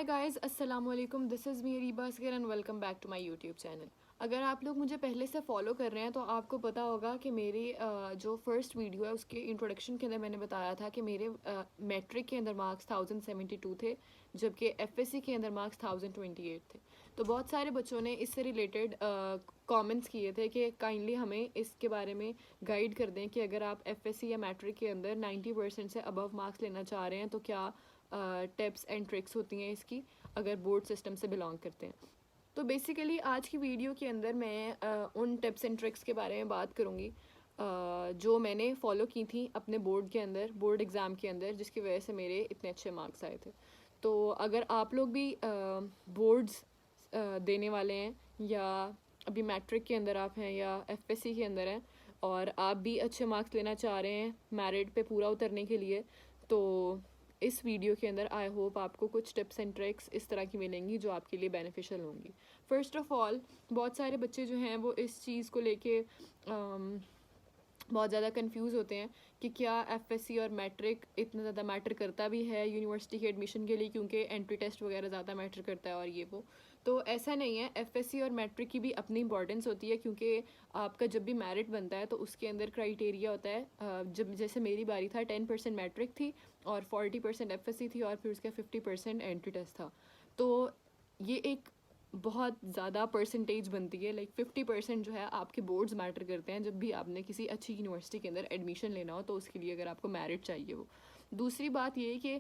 Guys, अस्सलाम वालेकुम। This is me Reeba Asghar and welcome back to my YouTube channel. अगर आप लोग मुझे पहले से फॉलो कर रहे हैं तो आपको पता होगा कि मेरी जो फर्स्ट वीडियो है उसके इंट्रोडक्शन के अंदर मैंने बताया था कि मेरे मैट्रिक के अंदर मार्क्स 1072 थे, जबकि एफएससी के अंदर मार्क्स 1028 थे। तो बहुत सारे बच्चों ने इससे रिलेटेड कमेंट्स किए थे कि काइंडली हमें इसके बारे में गाइड कर दें कि अगर आप एफएससी या मैट्रिक के अंदर 90% से अबव मार्क्स लेना चाह रहे हैं तो क्या टिप्स एंड ट्रिक्स होती हैं इसकी, अगर बोर्ड सिस्टम से बिलोंग करते हैं। तो बेसिकली आज की वीडियो के अंदर मैं उन टिप्स एंड ट्रिक्स के बारे में बात करूँगी जो मैंने फॉलो की थी अपने बोर्ड के अंदर, बोर्ड एग्ज़ाम के अंदर, जिसकी वजह से मेरे इतने अच्छे मार्क्स आए थे। तो अगर आप लोग भी बोर्ड्स देने वाले हैं या अभी मैट्रिक के अंदर आप हैं या एफएससी के अंदर हैं और आप भी अच्छे मार्क्स लेना चाह रहे हैं मेरिट पे पूरा उतरने के लिए, तो इस वीडियो के अंदर आई होप आपको कुछ टिप्स एंड ट्रिक्स इस तरह की मिलेंगी जो आपके लिए बेनिफिशियल होंगी। फ़र्स्ट ऑफ़ ऑल, बहुत सारे बच्चे जो हैं वो इस चीज़ को लेके बहुत ज़्यादा कंफ्यूज होते हैं कि क्या एफएससी और मैट्रिक इतना ज़्यादा मैटर करता भी है यूनिवर्सिटी के एडमिशन के लिए, क्योंकि एंट्री टेस्ट वगैरह ज़्यादा मैटर करता है और ये वो। तो ऐसा नहीं है, एफएससी और मैट्रिक की भी अपनी इंपॉर्टेंस होती है, क्योंकि आपका जब भी मेरिट बनता है तो उसके अंदर क्राइटेरिया होता है। जब जैसे मेरी बारी था 10% मैट्रिक थी और 40% एफएससी थी और फिर उसका 50% एंट्री टेस्ट था। तो ये एक बहुत ज़्यादा परसेंटेज बनती है, लाइक 50% जो है आपके बोर्ड्स मैटर करते हैं जब भी आपने किसी अच्छी यूनिवर्सिटी के अंदर एडमिशन लेना हो, तो उसके लिए अगर आपको मेरिट चाहिए हो। दूसरी बात ये है कि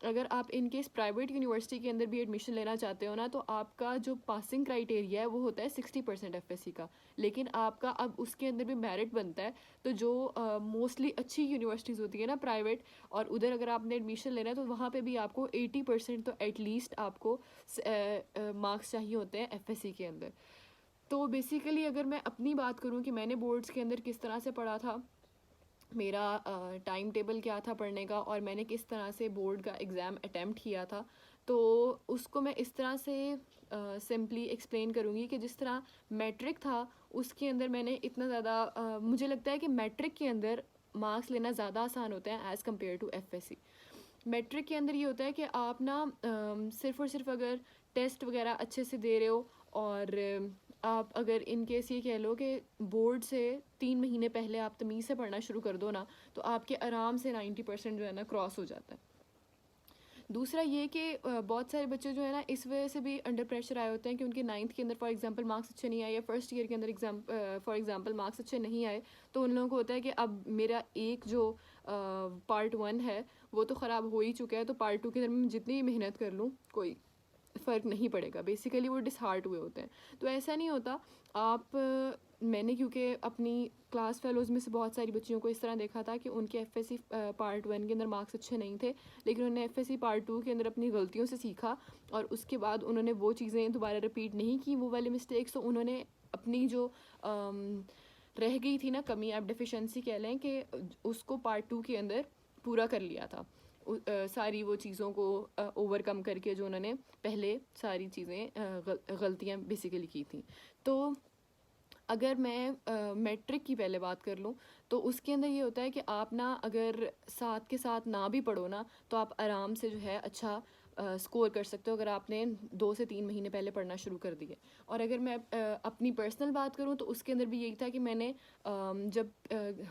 अगर आप इन केस प्राइवेट यूनिवर्सिटी के अंदर भी एडमिशन लेना चाहते हो ना, तो आपका जो पासिंग क्राइटेरिया है वो होता है 60% एफएससी का, लेकिन आपका अब उसके अंदर भी मेरिट बनता है। तो जो मोस्टली अच्छी यूनिवर्सिटीज़ होती है ना प्राइवेट, और उधर अगर आपने एडमिशन लेना है तो वहाँ पे भी आपको 80% तो एटलीस्ट आपको मार्क्स चाहिए होते हैं एफएससी के अंदर। तो बेसिकली अगर मैं अपनी बात करूँ कि मैंने बोर्ड्स के अंदर किस तरह से पढ़ा था, मेरा टाइम टेबल क्या था पढ़ने का और मैंने किस तरह से बोर्ड का एग्ज़ाम अटैम्प्ट किया था, तो उसको मैं इस तरह से सिंपली एक्सप्लेन करूँगी कि जिस तरह मैट्रिक था उसके अंदर मैंने इतना ज़्यादा मुझे लगता है कि मैट्रिक के अंदर मार्क्स लेना ज़्यादा आसान होता है as compared to FSC. Matric के अंदर ये होता है कि आप ना सिर्फ़ और सिर्फ अगर टेस्ट वगैरह अच्छे से दे रहे हो और आप अगर इन केस ये कह लो कि बोर्ड से 3 महीने पहले आप तमीज़ से पढ़ना शुरू कर दो ना, तो आपके आराम से 90% जो है ना क्रॉस हो जाता है। दूसरा ये कि बहुत सारे बच्चे जो है ना इस वजह से भी अंडर प्रेशर आए होते हैं कि उनके 9th के अंदर फॉर एग्जांपल मार्क्स अच्छे नहीं आए या फर्स्ट ईयर के अंदर फॉर एग्जांपल मार्क्स अच्छे नहीं आए, तो उन लोगों को होता है कि अब मेरा एक जो पार्ट 1 है वो तो ख़राब हो ही चुका है, तो पार्ट 2 के अंदर मैं जितनी मेहनत कर लूँ कोई फ़र्क नहीं पड़ेगा। बेसिकली वो डिसहार्ट हुए होते हैं। तो ऐसा नहीं होता। आप मैंने क्योंकि अपनी क्लास फेलोज़ में से बहुत सारी बच्चियों को इस तरह देखा था कि उनके एफएससी पार्ट 1 के अंदर मार्क्स अच्छे नहीं थे, लेकिन उन्होंने एफएससी पार्ट 2 के अंदर अपनी गलतियों से सीखा और उसके बाद उन्होंने वो चीज़ें दोबारा रिपीट नहीं की, वो वाले मिस्टेक्स। तो उन्होंने अपनी जो रह गई थी ना कमी, आप डेफिशिएंसी कह लें, कि उसको पार्ट 2 के अंदर पूरा कर लिया था। सारी वो चीज़ों को ओवरकम करके जो उन्होंने पहले सारी चीज़ें गलतियाँ बेसिकली की थी। तो अगर मैं मैट्रिक की पहले बात कर लूँ, तो उसके अंदर ये होता है कि आप ना अगर साथ के साथ ना भी पढ़ो ना, तो आप आराम से जो है अच्छा स्कोर कर सकते हो अगर आपने 2 से 3 महीने पहले पढ़ना शुरू कर दिए। और अगर मैं अपनी पर्सनल बात करूँ तो उसके अंदर भी यही था कि मैंने जब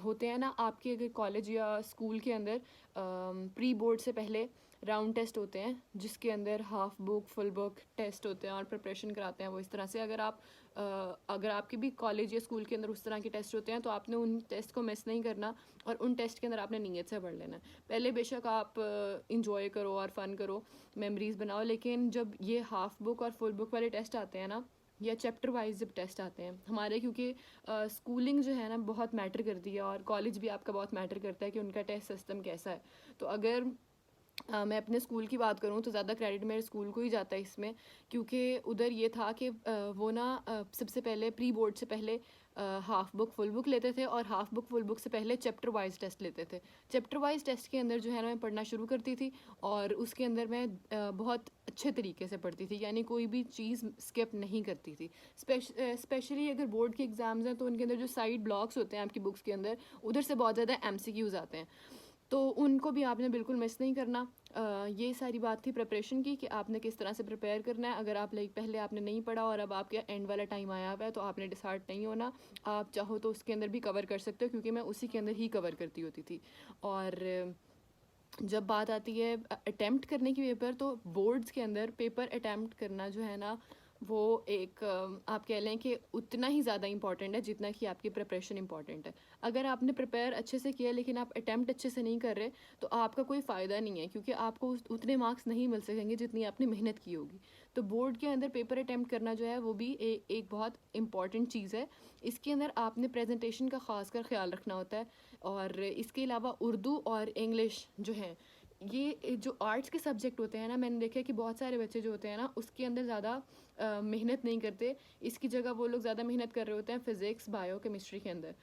होते हैं ना आपके अगर कॉलेज या स्कूल के अंदर प्री बोर्ड से पहले राउंड टेस्ट होते हैं, जिसके अंदर half book full book test होते हैं और प्रिपरेशन कराते हैं वो इस तरह से। अगर आपके भी कॉलेज या स्कूल के अंदर उस तरह के टेस्ट होते हैं तो आपने उन टेस्ट को मिस नहीं करना और उन टेस्ट के अंदर आपने नीयत से पढ़ लेना है। पहले बेशक आप इंजॉय करो और फ़न करो, मेमोरीज बनाओ, लेकिन जब ये हाफ बुक और फुल बुक वाले टेस्ट आते हैं ना, या चैप्टर वाइज जब टेस्ट आते हैं हमारे, क्योंकि स्कूलिंग जो है ना बहुत मैटर करती है और कॉलेज भी आपका बहुत मैटर करता है कि उनका टेस्ट सिस्टम कैसा है। तो अगर मैं अपने स्कूल की बात करूँ तो ज़्यादा क्रेडिट मेरे स्कूल को ही जाता है इसमें, क्योंकि उधर ये था कि वो ना सबसे पहले प्री बोर्ड से पहले हाफ बुक फुल बुक लेते थे और हाफ बुक फुल बुक से पहले चैप्टर वाइज टेस्ट लेते थे। चैप्टर वाइज टेस्ट के अंदर जो है ना मैं पढ़ना शुरू करती थी और उसके अंदर मैं बहुत अच्छे तरीके से पढ़ती थी, यानी कोई भी चीज़ स्किप नहीं करती थी। स्पेशली अगर बोर्ड के एग्ज़ाम्स हैं तो उनके अंदर जो साइड ब्लॉक्स होते हैं आपकी बुक्स के अंदर, उधर से बहुत ज़्यादा एमसीक्यूज़ आते हैं, तो उनको भी आपने बिल्कुल मिस नहीं करना। ये सारी बात थी प्रिपरेशन की कि आपने किस तरह से प्रिपेयर करना है। अगर आप लाइक पहले आपने नहीं पढ़ा और अब आपके एंड वाला टाइम आया हुआ है तो आपने डिसहार्ट नहीं होना। आप चाहो तो उसके अंदर भी कवर कर सकते हो, क्योंकि मैं उसी के अंदर ही कवर करती होती थी। और जब बात आती है अटेम्प्ट करने की पेपर, तो बोर्ड्स के अंदर पेपर अटेम्प्ट करना जो है ना, वो एक आप कह लें कि उतना ही ज़्यादा इंपॉर्टेंट है जितना कि आपकी प्रिपरेशन इंपॉर्टेंट है। अगर आपने प्रिपेयर अच्छे से किया लेकिन आप अटेम्प्ट अच्छे से नहीं कर रहे, तो आपका कोई फ़ायदा नहीं है, क्योंकि आपको उतने मार्क्स नहीं मिल सकेंगे जितनी आपने मेहनत की होगी। तो बोर्ड के अंदर पेपर अटेम्प्ट करना जो है वो भी एक बहुत इंपॉर्टेंट चीज़ है। इसके अंदर आपने प्रेजेंटेशन का ख़ासकर ख्याल रखना होता है। और इसके अलावा उर्दू और इंग्लिश जो है, ये जो आर्ट्स के सब्जेक्ट होते हैं ना, मैंने देखा है कि बहुत सारे बच्चे जो होते हैं ना उसके अंदर ज़्यादा मेहनत नहीं करते। इसकी जगह वो लोग ज़्यादा मेहनत कर रहे होते हैं फ़िज़िक्स बायो केमिस्ट्री के अंदर।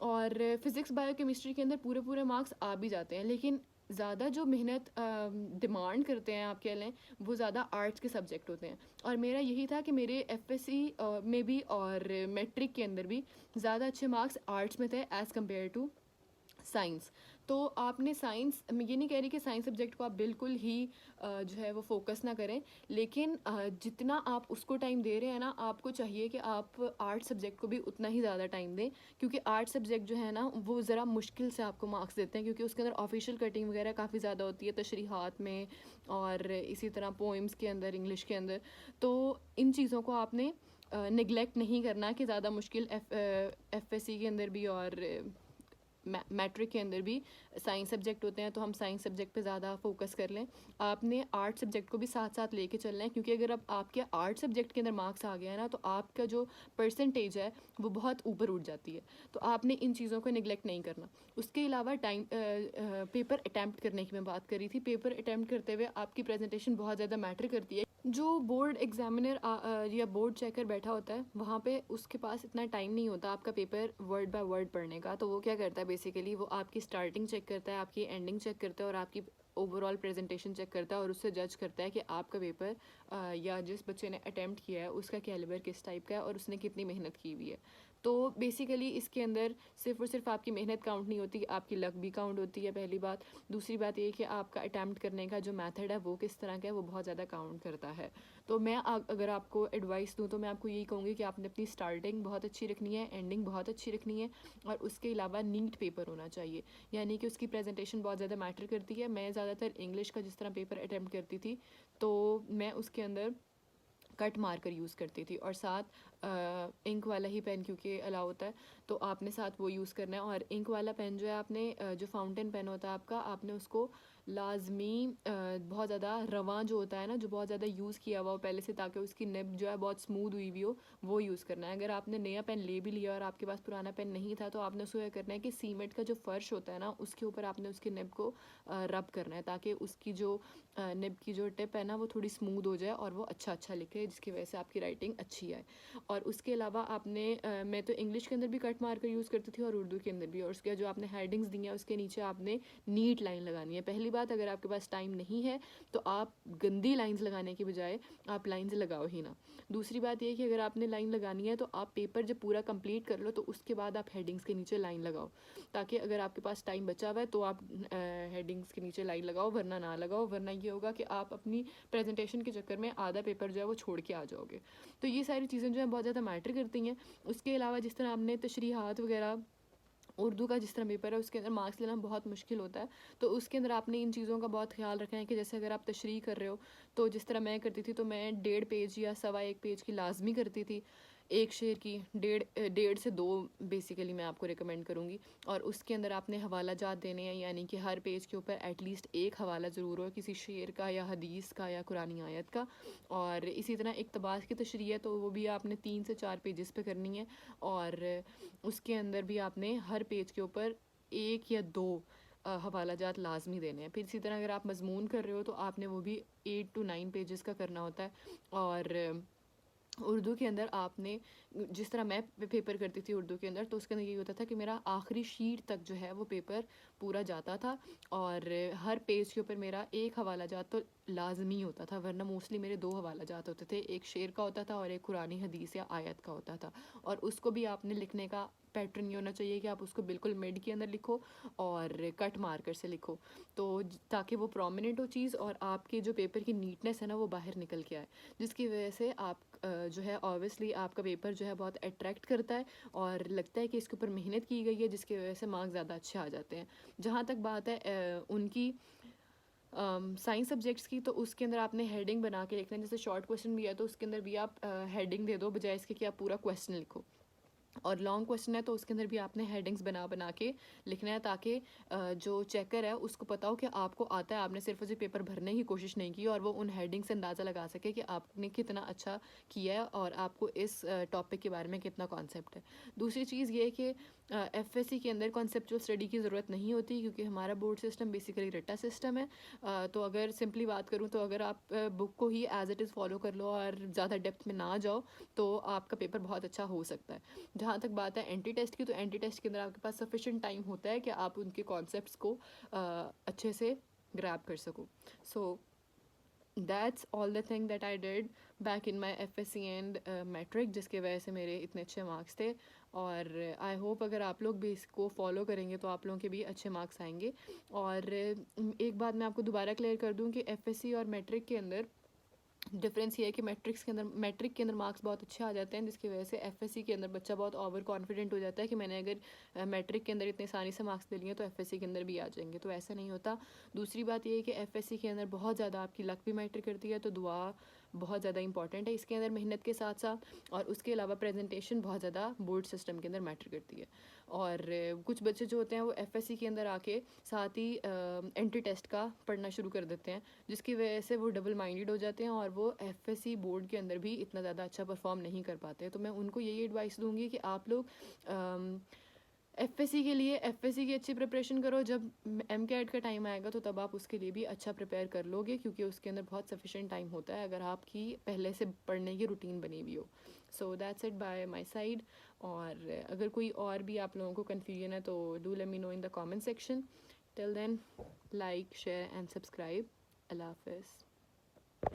और फिज़िक्स बायो केमिस्ट्री के अंदर पूरे पूरे मार्क्स आ भी जाते हैं, लेकिन ज़्यादा जो मेहनत डिमांड करते हैं आप कह लें, वो ज़्यादा आर्ट्स के सब्जेक्ट होते हैं। और मेरा यही था कि मेरे एफएससी में भी और मैट्रिक के अंदर भी ज़्यादा अच्छे मार्क्स आर्ट्स में थे एज़ कम्पेयर टू साइंस। तो आपने साइंस, मैं ये नहीं कह रही कि साइंस सब्जेक्ट को आप बिल्कुल ही जो है वो फोकस ना करें, लेकिन जितना आप उसको टाइम दे रहे हैं ना, आपको चाहिए कि आप आर्ट सब्जेक्ट को भी उतना ही ज़्यादा टाइम दें। क्योंकि आर्ट सब्जेक्ट जो है ना वो ज़रा मुश्किल से आपको मार्क्स देते हैं, क्योंकि उसके अंदर ऑफिशियल कटिंग वगैरह काफ़ी ज़्यादा होती है तशरीहात में, और इसी तरह पोइम्स के अंदर, इंग्लिश के अंदर। तो इन चीज़ों को आपने निगलेक्ट नहीं करना कि ज़्यादा मुश्किल एफएससी के अंदर भी और मैट्रिक के अंदर भी साइंस सब्जेक्ट होते हैं, तो हम साइंस सब्जेक्ट पे ज़्यादा फोकस कर लें। आपने आर्ट सब्जेक्ट को भी साथ साथ लेके चलना है, क्योंकि अगर अब आपके आर्ट सब्जेक्ट के अंदर मार्क्स आ गया है ना, तो आपका जो परसेंटेज है वो बहुत ऊपर उठ जाती है। तो आपने इन चीज़ों को निगलेक्ट नहीं करना। उसके अलावा टाइम पेपर अटैम्प्ट करने की मैं बात कर रही थी। पेपर अटैम्प्ट करते हुए आपकी प्रेजेंटेशन बहुत ज़्यादा मैटर करती है। जो बोर्ड एग्जामिनर या बोर्ड चेकर बैठा होता है वहाँ पे, उसके पास इतना टाइम नहीं होता आपका पेपर वर्ड बाय वर्ड पढ़ने का। तो वो क्या करता है बेसिकली, वो आपकी स्टार्टिंग चेक करता है, आपकी एंडिंग चेक करता है, और आपकी ओवरऑल प्रेजेंटेशन चेक करता है, और उससे जज करता है कि आपका पेपर या जिस बच्चे ने अटैम्प्ट किया है उसका कैलिबर किस टाइप का है और उसने कितनी मेहनत की हुई है। तो बेसिकली इसके अंदर सिर्फ और सिर्फ आपकी मेहनत काउंट नहीं होती, आपकी लक भी काउंट होती है, पहली बात। दूसरी बात ये कि आपका अटैम्प्ट करने का जो मेथड है वो किस तरह का है, वो बहुत ज़्यादा काउंट करता है। तो मैं अगर आपको एडवाइस दूँ तो मैं आपको यही कहूँगी कि आपने अपनी स्टार्टिंग बहुत अच्छी रखनी है, एंडिंग बहुत अच्छी रखनी है, और उसके अलावा नीट पेपर होना चाहिए, यानी कि उसकी प्रेजेंटेशन बहुत ज़्यादा मैटर करती है। मैं ज़्यादातर इंग्लिश का जिस तरह पेपर अटैम्प्ट करती थी, तो मैं उसके अंदर कट मार्कर यूज़ करती थी, और साथ इंक वाला ही पेन क्योंकि अलाउ होता है, तो आपने साथ वो यूज़ करना है। और इंक वाला पेन जो है, आपने जो फाउंटेन पेन होता है आपका, आपने उसको लाजमी बहुत ज़्यादा रवां जो होता है ना, जो बहुत ज़्यादा यूज़ किया हुआ हो पहले से, ताकि उसकी निब जो है बहुत स्मूथ हुई हुई हो, वो यूज़ करना है। अगर आपने नया पेन ले भी लिया और आपके पास पुराना पेन नहीं था, तो आपने उसको यह करना है कि सीमेंट का जो फ़र्श होता है ना, उसके ऊपर आपने उसकी निब को रब करना है, ताकि उसकी जो निब की जो टिप है ना वो थोड़ी स्मूथ हो जाए और वो अच्छा लिखे, जिसकी वजह से आपकी राइटिंग अच्छी आए। और उसके अलावा आपने मैं तो इंग्लिश के अंदर भी कट मार्कर यूज़ करती थी और उर्दू के अंदर भी, और उसके जो आपने हेडिंग्स दी हैं उसके नीचे आपने नीट लाइन लगानी है। पहली बात, अगर आपके पास टाइम नहीं है तो आप गंदी लाइंस लगाने के बजाय आप लाइंस लगाओ ही ना। दूसरी बात ये कि अगर आपने लाइन लगानी है तो आप पेपर जब पूरा कंप्लीट कर लो तो उसके बाद आप हेडिंग्स के नीचे लाइन लगाओ, ताकि अगर आपके पास टाइम बचा हुआ है तो आप हेडिंग्स के नीचे लाइन लगाओ, वरना ना लगाओ। वरना ये होगा कि आप अपनी प्रेजेंटेशन के चक्कर में आधा पेपर जो है वो छोड़ के आ जाओगे। तो ये सारी चीज़ें जो है बहुत ज़्यादा मैटर करती हैं। उसके अलावा जिस तरह आपने तशरीहात वगैरह, उर्दू का जिस तरह पेपर है उसके अंदर मार्क्स लेना बहुत मुश्किल होता है, तो उसके अंदर आपने इन चीज़ों का बहुत ख्याल रखना है कि जैसे अगर आप तशरीह कर रहे हो, तो जिस तरह मैं करती थी, तो मैं 1.5 पेज या 1.25 पेज की लाजमी करती थी। एक शेर की 1.5 से 2 बेसिकली मैं आपको रिकमेंड करूँगी। और उसके अंदर आपने हवाला जात देने हैं, यानी कि हर पेज के ऊपर एटलीस्ट एक हवाला ज़रूर हो, किसी शेर का या हदीस का या कुरानी आयत का। और इसी तरह इक़्तिबास की तशरीह है, तो वो भी आपने 3 से 4 पेजेस पे करनी है। और उसके अंदर भी आपने हर पेज के ऊपर 1 या 2 हवाला जात लाजमी देने हैं। फिर इसी तरह अगर आप मजमून कर रहे हो तो आपने वो भी 8 to 9 पेजेस का करना होता है। और उर्दू के अंदर आपने, जिस तरह मैं पेपर करती थी उर्दू के अंदर, तो उसके अंदर ये होता था कि मेरा आखिरी शीट तक जो है वो पेपर पूरा जाता था, और हर पेज के ऊपर मेरा एक हवाला जात तो लाजमी होता था, वरना मोस्टली मेरे दो हवाला जात होते थे, एक शेर का होता था और एक कुरानी हदीस या आयत का होता था। और उसको भी आपने लिखने का पैटर्न ये होना चाहिए कि आप उसको बिल्कुल मिड के अंदर लिखो और कट मार्कर से लिखो, तो ताकि वो प्रोमिनेंट हो चीज़ और आपके जो पेपर की नीटनेस है ना वो बाहर निकल के आए, जिसकी वजह से आप जो है ऑब्वियसली आपका पेपर जो है बहुत अट्रैक्ट करता है और लगता है कि इसके ऊपर मेहनत की गई है, जिसकी वजह से मार्क्स ज़्यादा अच्छे आ जाते हैं। जहाँ तक बात है उनकी साइंस सब्जेक्ट्स की, तो उसके अंदर आपने हेडिंग बना के लिखना है। जैसे शॉर्ट क्वेश्चन भी है तो उसके अंदर भी आप हेडिंग दे दो, बजाय इसके कि आप पूरा क्वेश्चन लिखो। और लॉन्ग क्वेश्चन है तो उसके अंदर भी आपने हेडिंग्स बना बना के लिखना है, ताकि जो चेकर है उसको पता हो कि आपको आता है, आपने सिर्फ उसे पेपर भरने की कोशिश नहीं की, और वो उन हेडिंग से अंदाज़ा लगा सके कि आपने कितना अच्छा किया है और आपको इस टॉपिक के बारे में कितना कॉन्सेप्ट है। दूसरी चीज़ ये है कि एफएससी के अंदर कॉन्सेप्चुअल स्टडी की ज़रूरत नहीं होती, क्योंकि हमारा बोर्ड सिस्टम बेसिकली रट्टा सिस्टम है। तो अगर सिंपली बात करूँ तो अगर आप बुक को ही एज इट इज़ फॉलो कर लो और ज़्यादा डेप्थ में ना जाओ तो आपका पेपर बहुत अच्छा हो सकता है। जहाँ तक बात है एंटी टेस्ट की, तो एंटी टेस्ट के अंदर आपके पास सफिशेंट टाइम होता है कि आप उनके कॉन्सेप्ट्स को अच्छे से ग्रैब कर सको। So that's all the thing that I did back in my FSC and matric, जिसके वजह से मेरे इतने अच्छे मार्क्स थे। और आई होप अगर आप लोग भी इसको फॉलो करेंगे तो आप लोगों के भी अच्छे मार्क्स आएंगे। और एक बात मैं आपको दोबारा क्लियर कर दूं कि FSC और मैट्रिक के अंदर डिफरेंस ये है कि मैट्रिक के अंदर मार्क्स बहुत अच्छे आ जाते हैं, जिसकी वजह से FSC के अंदर बच्चा बहुत ओवर कॉन्फिडेंट हो जाता है कि मैंने अगर मैट्रिक के अंदर इतने आसानी से मार्क्स ले लिए तो FSC के अंदर भी आ जाएंगे, तो ऐसा नहीं होता। दूसरी बात ये है कि FSC के अंदर बहुत ज़्यादा आपकी लक भी मैटर करती है, तो दुआ बहुत ज़्यादा इंपॉर्टेंट है इसके अंदर मेहनत के साथ साथ। और उसके अलावा प्रेजेंटेशन बहुत ज़्यादा बोर्ड सिस्टम के अंदर मैटर करती है। और कुछ बच्चे जो होते हैं वो FSC के अंदर आके साथ ही एंट्री टेस्ट का पढ़ना शुरू कर देते हैं, जिसकी वजह से वो डबल माइंडेड हो जाते हैं और वो FSC बोर्ड के अंदर भी इतना ज़्यादा अच्छा परफॉर्म नहीं कर पाते। तो मैं उनको यही एडवाइस दूंगी कि आप लोग FSC के लिए FSC की अच्छी प्रिपरेशन करो, जब MCAT का टाइम आएगा तो तब आप उसके लिए भी अच्छा प्रिपेयर कर लोगे, क्योंकि उसके अंदर बहुत सफिशेंट टाइम होता है अगर आपकी पहले से पढ़ने की रूटीन बनी हुई हो। So that's it by my side. और अगर कोई और भी आप लोगों को कन्फ्यूजन है तो do let me know in the comment section. Till then, like share and subscribe. अल्लाह हाफिज़।